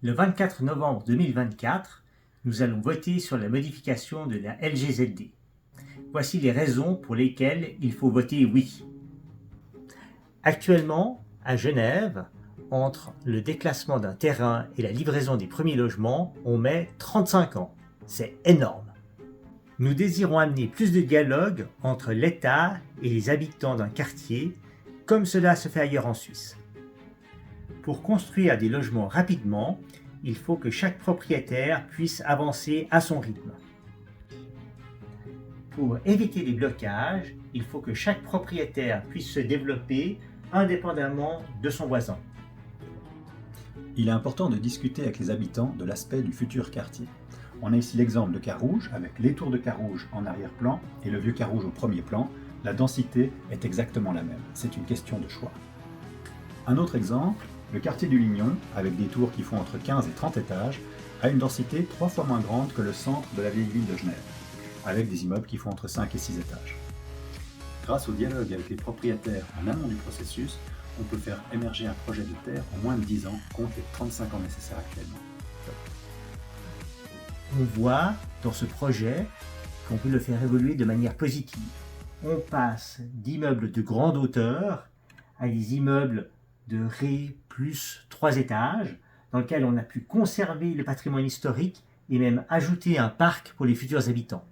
Le 24 novembre 2024, nous allons voter sur la modification de la LGZD. Voici les raisons pour lesquelles il faut voter oui. Actuellement, à Genève, entre le déclassement d'un terrain et la livraison des premiers logements, on met 35 ans. C'est énorme. Nous désirons amener plus de dialogue entre l'État et les habitants d'un quartier, comme cela se fait ailleurs en Suisse. Pour construire des logements rapidement, il faut que chaque propriétaire puisse avancer à son rythme. Pour éviter les blocages, il faut que chaque propriétaire puisse se développer indépendamment de son voisin. Il est important de discuter avec les habitants de l'aspect du futur quartier. On a ici l'exemple de Carouge, avec les tours de Carouge en arrière-plan et le vieux Carouge au premier plan. La densité est exactement la même, c'est une question de choix. Un autre exemple, le quartier du Lignon, avec des tours qui font entre 15 et 30 étages, a une densité 3 fois moins grande que le centre de la vieille ville de Genève, avec des immeubles qui font entre 5 et 6 étages. Grâce au dialogue avec les propriétaires en amont du processus, on peut faire émerger un projet de terre en moins de 10 ans, contre les 35 ans nécessaires actuellement. On voit dans ce projet qu'on peut le faire évoluer de manière positive. On passe d'immeubles de grande hauteur à des immeubles de Ré plus 3 étages, dans lesquels on a pu conserver le patrimoine historique et même ajouter un parc pour les futurs habitants.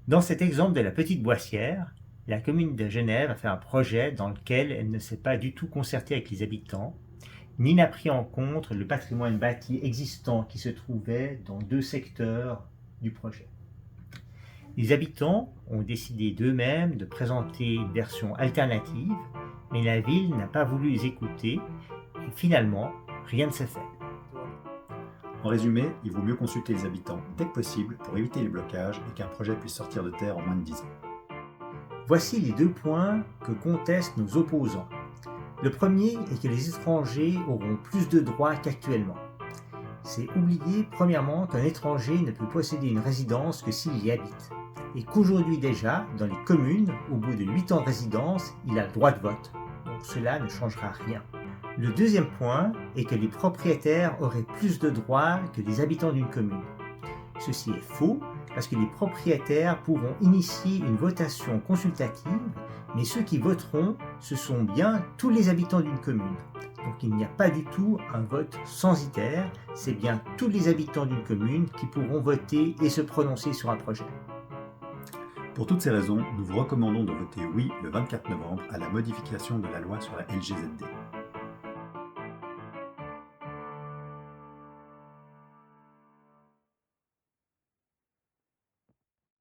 Dans cet exemple de la petite Boissière, la commune de Genève a fait un projet dans lequel elle ne s'est pas du tout concertée avec les habitants, ni n'a pris en compte le patrimoine bâti existant qui se trouvait dans 2 secteurs du projet. Les habitants ont décidé d'eux-mêmes de présenter une version alternative, mais la ville n'a pas voulu les écouter et finalement, rien ne s'est fait. En résumé, il vaut mieux consulter les habitants dès que possible pour éviter les blocages et qu'un projet puisse sortir de terre en moins de 10 ans. Voici les 2 points que contestent nos opposants. Le premier est que les étrangers auront plus de droits qu'actuellement. C'est oublier premièrement qu'un étranger ne peut posséder une résidence que s'il y habite, et qu'aujourd'hui déjà, dans les communes, au bout de 8 ans de résidence, il a le droit de vote. Donc cela ne changera rien. Le deuxième point est que les propriétaires auraient plus de droits que les habitants d'une commune. Ceci est faux, parce que les propriétaires pourront initier une votation consultative, mais ceux qui voteront, ce sont bien tous les habitants d'une commune. Donc il n'y a pas du tout un vote censitaire, c'est bien tous les habitants d'une commune qui pourront voter et se prononcer sur un projet. Pour toutes ces raisons, nous vous recommandons de voter oui le 24 novembre à la modification de la loi sur la LGZD.